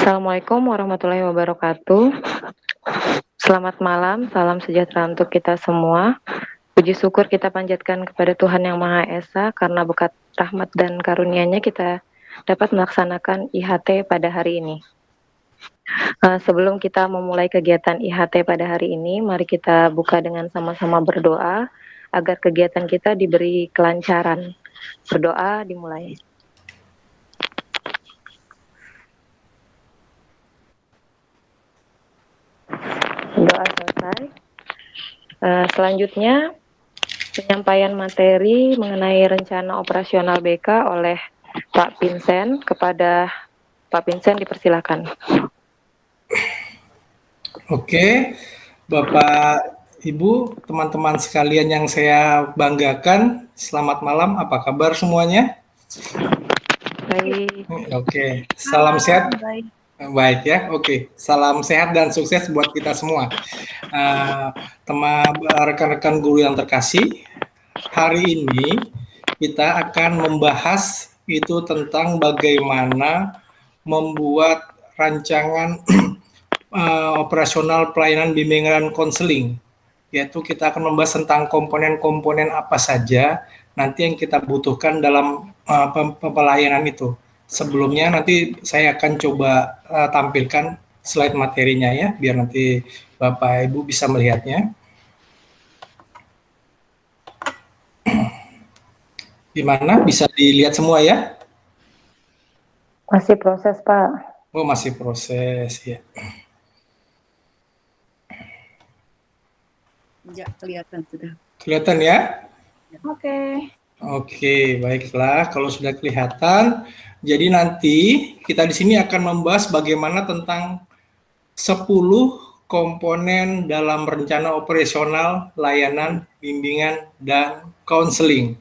Assalamualaikum warahmatullahi wabarakatuh. Selamat malam, salam sejahtera untuk kita semua. Puji syukur kita panjatkan kepada Tuhan Yang Maha Esa karena berkat rahmat dan karunia-Nya kita dapat melaksanakan IHT pada hari ini. Sebelum kita memulai kegiatan IHT pada hari ini, mari kita buka dengan sama-sama berdoa agar kegiatan kita diberi kelancaran. Berdoa dimulai. Doa selesai. Selanjutnya penyampaian materi mengenai rencana operasional BK oleh Pak Vincent. Kepada Pak Vincent dipersilakan. Oke, Bapak, Ibu, teman-teman sekalian yang saya banggakan, selamat malam. Apa kabar semuanya? Baik. Oke, salam sehat. Baik ya, oke. Salam sehat dan sukses buat kita semua. Rekan-rekan guru yang terkasih, hari ini kita akan membahas itu tentang bagaimana membuat rancangan operasional pelayanan bimbingan konseling, yaitu kita akan membahas tentang komponen-komponen apa saja nanti yang kita butuhkan dalam pelayanan itu. Sebelumnya nanti saya akan coba tampilkan slide materinya ya, biar nanti Bapak Ibu bisa melihatnya. Gimana? Bisa dilihat semua ya? Masih proses, Pak. Oh, masih proses ya. Ya, kelihatan sudah. Kelihatan ya? Oke. Oke, baiklah. Kalau sudah kelihatan, jadi nanti kita di sini akan membahas bagaimana tentang 10 komponen dalam rencana operasional layanan bimbingan dan konseling.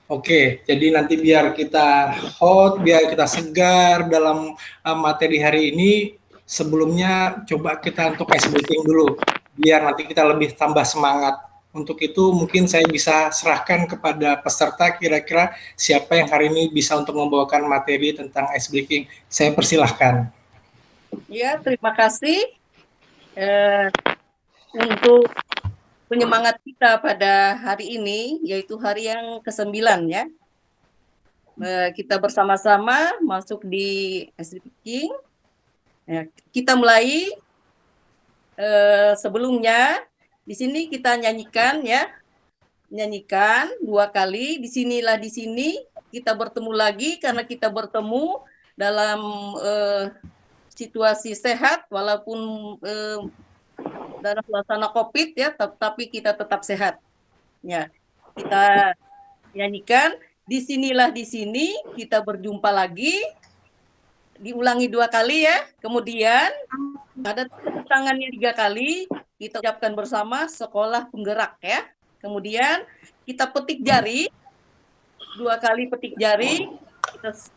Oke, jadi nanti biar kita hot, biar kita segar dalam materi hari ini, sebelumnya coba kita untuk ice breaking dulu, biar nanti kita lebih tambah semangat. Untuk itu mungkin saya bisa serahkan kepada peserta kira-kira siapa yang hari ini bisa untuk membawakan materi tentang ice breaking. Saya persilahkan. Ya, terima kasih untuk penyemangat kita pada hari ini, yaitu hari yang ke-9 ya. Kita bersama-sama masuk di ice breaking. Ya, kita mulai sebelumnya di sini kita nyanyikan ya. Nyanyikan 2 kali. Disinilah di sini kita bertemu lagi karena kita bertemu dalam situasi sehat walaupun dalam suasana COVID ya, tapi kita tetap sehat. Ya, kita nyanyikan disinilah di sini kita berjumpa lagi. Diulangi 2 kali ya. Kemudian ada tepuk tangannya 3 kali. Kita ucapkan bersama sekolah penggerak ya. Kemudian kita petik jari 2 kali petik jari.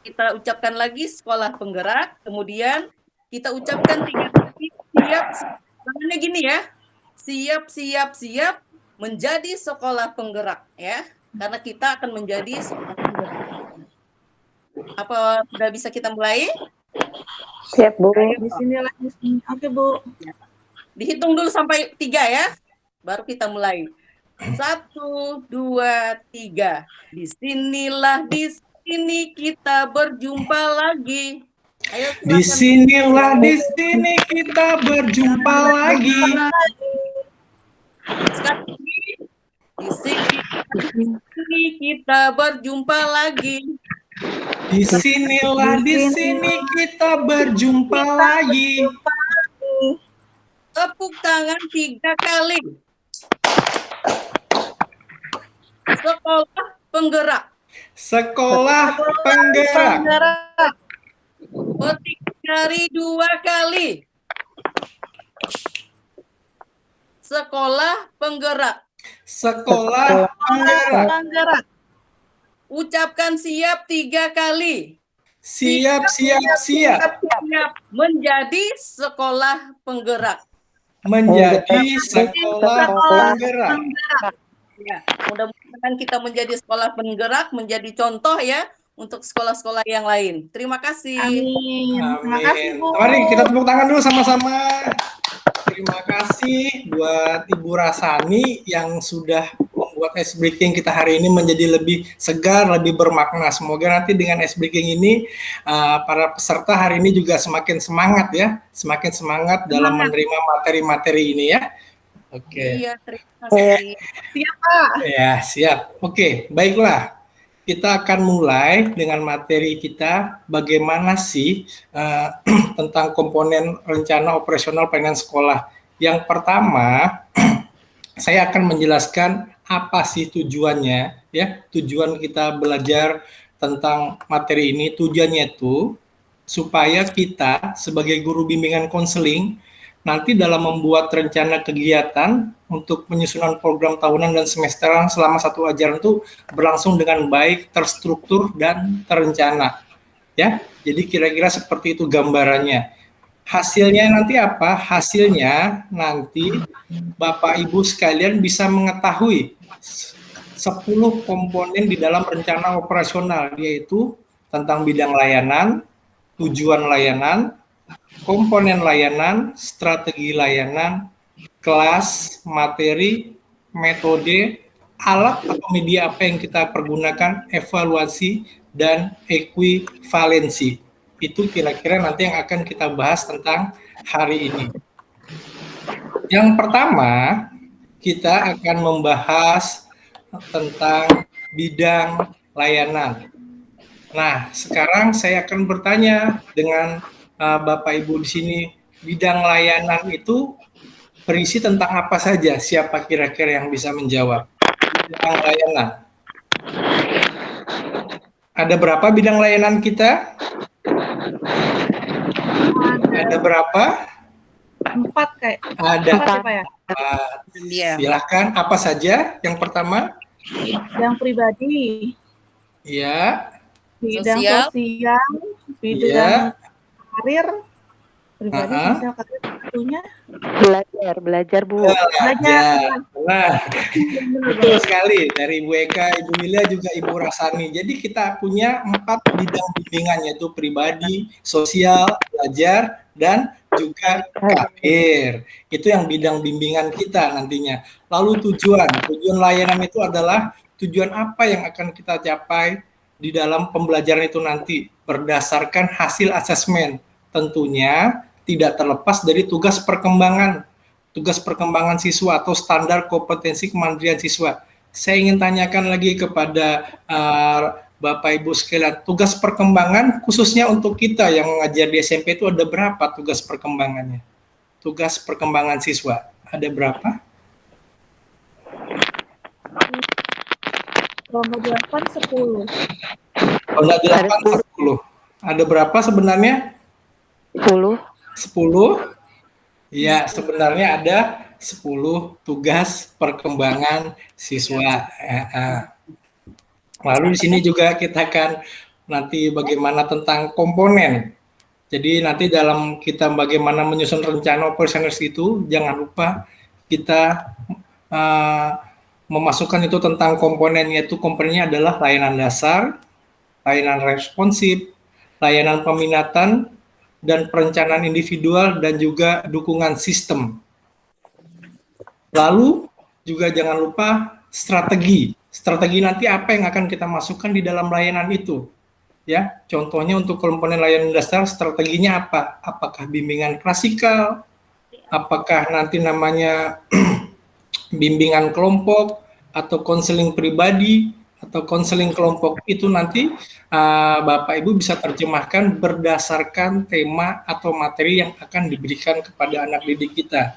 Kita ucapkan lagi sekolah penggerak. Kemudian kita ucapkan 3 kali siap. Tangannya gini ya. Siap, siap, siap menjadi sekolah penggerak ya. Karena kita akan menjadi sekolah penggerak. Apa sudah bisa kita mulai? Siap, Bu. Di sini lagi. Oke, Bu. Dihitung dulu sampai 3 ya. Baru kita mulai. 1, 2, 3. Disinilah di sini kita berjumpa lagi. Ayo, disinilah di sini kita berjumpa lagi. Sekali lagi. Di sini kita berjumpa lagi. Disinilah di sini kita berjumpa lagi. Tepuk tangan 3 kali. Sekolah penggerak. Sekolah penggerak. Petik jari 2 kali. Sekolah penggerak. Sekolah penggerak. Ucapkan siap 3 kali. Siap, siap, siap. Siap menjadi sekolah penggerak. Menjadi sekolah penggerak. Ya, mudah-mudahan kita menjadi sekolah penggerak, menjadi contoh ya untuk sekolah-sekolah yang lain. Terima kasih. Amin. Terima kasih, Amin. Bu. Mari kita tepuk tangan dulu sama-sama. Terima kasih buat Ibu Rasani yang sudah membuat ice breaking kita hari ini menjadi lebih segar, lebih bermakna. Semoga nanti dengan ice breaking ini para peserta hari ini juga semakin semangat ya, semakin semangat dalam menerima materi-materi ini ya. Oke. Iya, terima kasih. Siap, Pak. Ya, siap. Oke, baiklah. Kita akan mulai dengan materi kita bagaimana sih tentang komponen rencana operasional pelayanan sekolah. Yang pertama, saya akan menjelaskan apa sih tujuannya ya. Tujuan kita belajar tentang materi ini, tujuannya itu supaya kita sebagai guru bimbingan konseling nanti dalam membuat rencana kegiatan untuk penyusunan program tahunan dan semesteran selama satu ajaran itu berlangsung dengan baik, terstruktur, dan terencana. Ya, jadi kira-kira seperti itu gambarannya. Hasilnya nanti apa? Hasilnya nanti Bapak Ibu sekalian bisa mengetahui 10 komponen di dalam rencana operasional, yaitu tentang bidang layanan, tujuan layanan, komponen layanan, strategi layanan, kelas, materi, metode, alat atau media apa yang kita pergunakan, evaluasi, dan ekuivalensi. Itu kira-kira nanti yang akan kita bahas tentang hari ini. Yang pertama, kita akan membahas tentang bidang layanan. Nah, sekarang saya akan bertanya dengan Bapak Ibu di sini, bidang layanan itu berisi tentang apa saja? Siapa kira-kira yang bisa menjawab? Bidang layanan. Ada berapa bidang layanan kita? Ada berapa? 4 kayak. Ada 4 ya, Pak ya? Iya. Silahkan, apa saja? Yang pertama? Bidang pribadi, Ya. bidang Sosial. sosial, bidang karir, pribadi, sosial, karir, tentunya. Belajar Bu. Belajar. Nah, betul sekali. Dari Ibu Eka, Ibu Milia, juga Ibu Rasani. Jadi kita punya 4 bidang bimbingan, yaitu pribadi, sosial, belajar, dan juga karir. Itu yang bidang bimbingan kita nantinya. Lalu tujuan layanan itu adalah tujuan apa yang akan kita capai di dalam pembelajaran itu nanti berdasarkan hasil asesmen. Tentunya tidak terlepas dari tugas perkembangan siswa atau standar kompetensi kemandirian siswa. Saya ingin tanyakan lagi kepada Bapak Ibu sekalian, tugas perkembangan khususnya untuk kita yang mengajar di SMP itu ada berapa tugas perkembangannya? Tugas perkembangan siswa ada berapa? Lomba 8, 10. Lomba 8, 10. Ada berapa sebenarnya? 10. 10? Ya, sebenarnya ada 10 tugas perkembangan siswa. Lalu di sini juga kita akan nanti bagaimana tentang komponen. Jadi nanti dalam kita bagaimana menyusun rencana operasional itu, jangan lupa kita memasukkan itu tentang komponen, yaitu komponennya adalah layanan dasar, layanan responsif, layanan peminatan, dan perencanaan individual, dan juga dukungan sistem. Lalu juga jangan lupa strategi. Strategi nanti apa yang akan kita masukkan di dalam layanan itu. Ya, contohnya untuk komponen layanan dasar, strateginya apa? Apakah bimbingan klasikal? Apakah nanti namanya bimbingan kelompok atau konseling pribadi atau konseling kelompok? Itu nanti Bapak Ibu bisa terjemahkan berdasarkan tema atau materi yang akan diberikan kepada anak didik kita.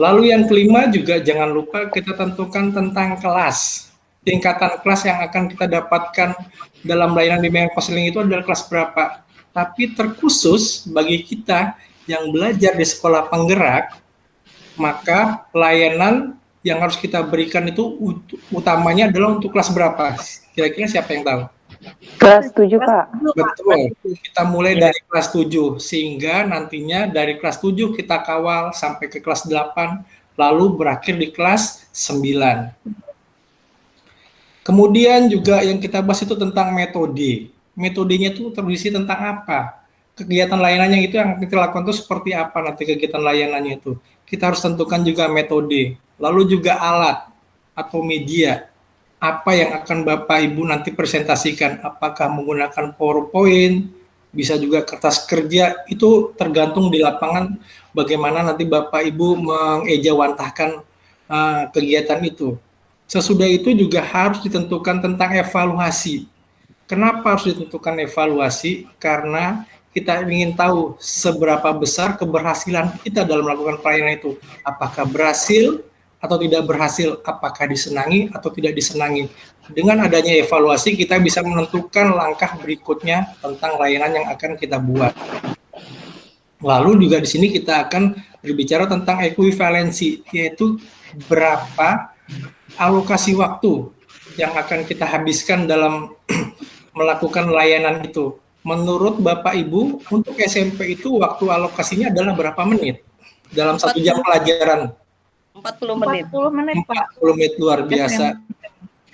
Lalu yang kelima juga jangan lupa kita tentukan tentang kelas. Tingkatan kelas yang akan kita dapatkan dalam layanan bimbingan konseling itu adalah kelas berapa. Tapi terkhusus bagi kita yang belajar di sekolah penggerak, maka layanan yang harus kita berikan itu utamanya adalah untuk kelas berapa? Kira-kira siapa yang tahu? Kelas 7, Pak. Betul. Kita mulai dari kelas 7 sehingga nantinya dari kelas 7 kita kawal sampai ke kelas 8 lalu berakhir di kelas 9. Kemudian juga yang kita bahas itu tentang metode. metodenya itu terisi tentang apa. Kegiatan layanannya itu yang kita lakukan itu seperti apa nanti kegiatan layanannya itu. Kita harus tentukan juga metode, lalu juga alat atau media. Apa yang akan Bapak Ibu nanti presentasikan, apakah menggunakan PowerPoint, bisa juga kertas kerja, itu tergantung di lapangan bagaimana nanti Bapak Ibu mengejawantahkan kegiatan itu. Sesudah itu juga harus ditentukan tentang evaluasi. Kenapa harus ditentukan evaluasi? Karena kita ingin tahu seberapa besar keberhasilan kita dalam melakukan pelayanan itu. Apakah berhasil atau tidak berhasil, apakah disenangi atau tidak disenangi. Dengan adanya evaluasi, kita bisa menentukan langkah berikutnya tentang layanan yang akan kita buat. Lalu juga di sini kita akan berbicara tentang ekuivalensi, yaitu berapa alokasi waktu yang akan kita habiskan dalam melakukan layanan itu. Menurut Bapak Ibu, untuk SMP itu waktu alokasinya adalah berapa menit? Dalam 1 jam pelajaran? 40 menit. 40 menit, Pak. 40 menit, luar biasa.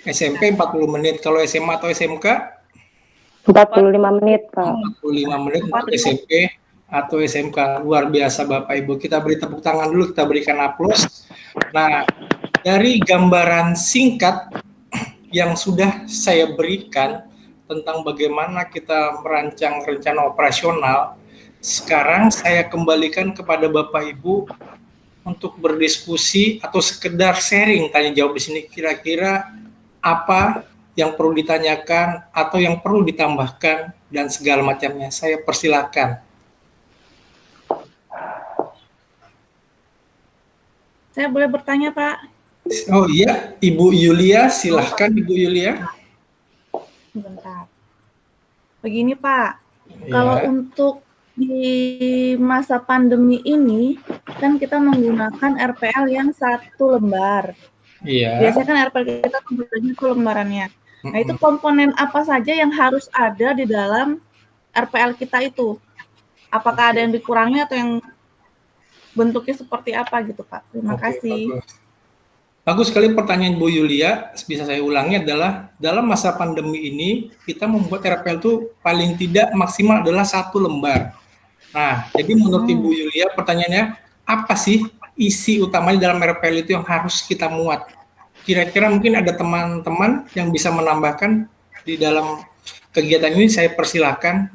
SMP 40 menit. Kalau SMA atau SMK? 45 menit, Pak. 45 menit untuk SMP atau SMK. Luar biasa Bapak Ibu. Kita beri tepuk tangan dulu, kita berikan aplaus. Nah, dari gambaran singkat yang sudah saya berikan tentang bagaimana kita merancang rencana operasional, sekarang saya kembalikan kepada Bapak Ibu untuk berdiskusi atau sekedar sharing tanya jawab di sini. Kira-kira apa yang perlu ditanyakan atau yang perlu ditambahkan dan segala macamnya. Saya persilakan. Saya boleh bertanya, Pak? Oh iya, Ibu Yulia, silahkan Ibu Yulia. Bentar. Begini, Pak. Ya. Kalau untuk di masa pandemi ini, kan kita menggunakan RPL yang 1 lembar. Iya. Biasanya kan RPL kita kebetulannya 1 lembarannya. Nah, itu komponen apa saja yang harus ada di dalam RPL kita itu? Apakah ada yang dikurangi atau yang bentuknya seperti apa gitu, Pak? Terima kasih. Bagus sekali pertanyaan Bu Yulia. Bisa saya ulangi adalah dalam masa pandemi ini kita membuat RPL itu paling tidak maksimal adalah 1 lembar. Nah, jadi menurut Ibu Yulia pertanyaannya apa sih isi utamanya dalam RPL itu yang harus kita muat? Kira-kira mungkin ada teman-teman yang bisa menambahkan di dalam kegiatan ini. Saya persilakan.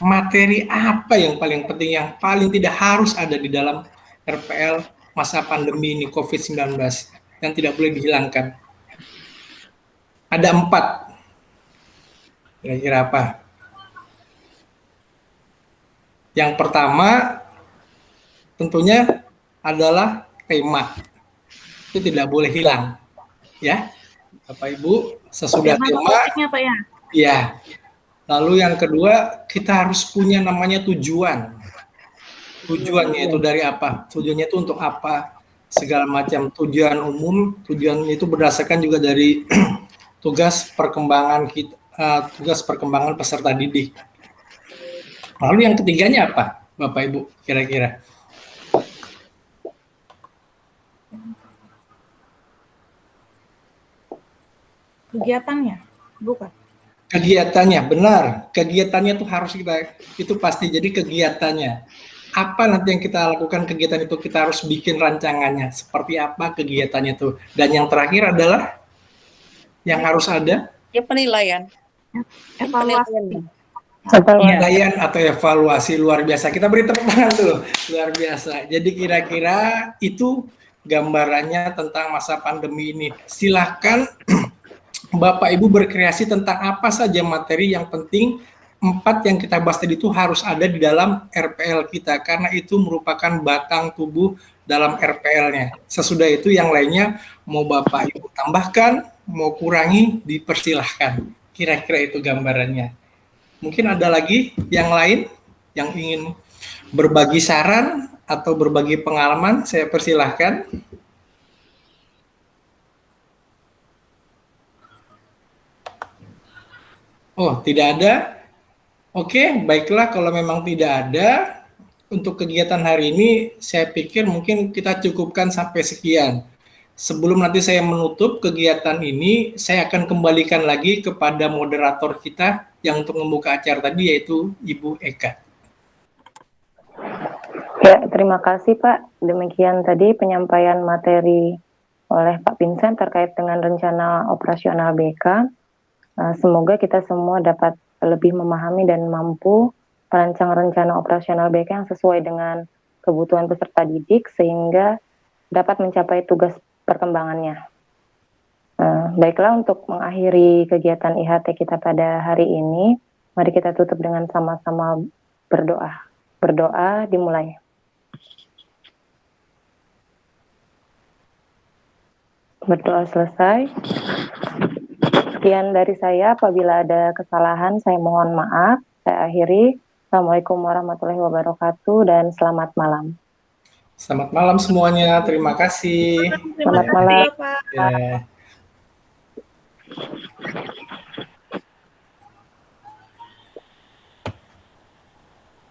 Materi apa yang paling penting, yang paling tidak harus ada di dalam RPL masa pandemi ini COVID-19 yang tidak boleh dihilangkan? Ada 4. Kira-kira apa? Yang pertama tentunya adalah tema. Itu tidak boleh hilang. Ya, Bapak Ibu, sesudah tema, Pak, ya? Ya. Lalu yang kedua, kita harus punya namanya tujuan. Tujuannya itu dari apa? Tujuannya itu untuk apa? Segala macam tujuan umum, tujuannya itu berdasarkan juga dari tugas perkembangan kita, tugas perkembangan peserta didik. Lalu yang ketiganya apa, Bapak Ibu, kira-kira? Kegiatannya, bukan? Kegiatannya, benar. Kegiatannya itu harus kita, itu pasti. Jadi kegiatannya. Apa nanti yang kita lakukan kegiatan itu, kita harus bikin rancangannya. Seperti apa kegiatannya itu. Dan yang terakhir adalah, yang harus ada? Ya, penilaian. Evaluasi. Penilaian atau evaluasi, luar biasa. Kita beri tepuk tangan tuh, luar biasa. Jadi kira-kira itu gambarannya tentang masa pandemi ini. Silahkan Bapak Ibu berkreasi tentang apa saja materi yang penting. 4 yang kita bahas tadi itu harus ada di dalam RPL kita, karena itu merupakan batang tubuh dalam RPL-nya. Sesudah itu yang lainnya mau Bapak Ibu tambahkan, mau kurangi, dipersilahkan. Kira-kira itu gambarannya. Mungkin ada lagi yang lain yang ingin berbagi saran atau berbagi pengalaman, saya persilahkan. Oh, tidak ada? Oke, baiklah kalau memang tidak ada, untuk kegiatan hari ini saya pikir mungkin kita cukupkan sampai sekian. sebelum nanti saya menutup kegiatan ini, saya akan kembalikan lagi kepada moderator kita yang untuk membuka acara tadi, yaitu Ibu Eka. Ya, terima kasih Pak. Demikian tadi penyampaian materi oleh Pak Vincent terkait dengan rencana operasional BK. Semoga kita semua dapat lebih memahami dan mampu merancang rencana operasional BK yang sesuai dengan kebutuhan peserta didik sehingga dapat mencapai tugas perkembangannya. Baiklah, untuk mengakhiri kegiatan IHT kita pada hari ini, mari kita tutup dengan sama-sama berdoa. Berdoa dimulai. Berdoa selesai. Sekian dari saya. Apabila ada kesalahan, saya mohon maaf. Saya akhiri. Assalamualaikum warahmatullahi wabarakatuh dan selamat malam. Selamat malam semuanya. Terima kasih. Selamat malam. Pak. Ya.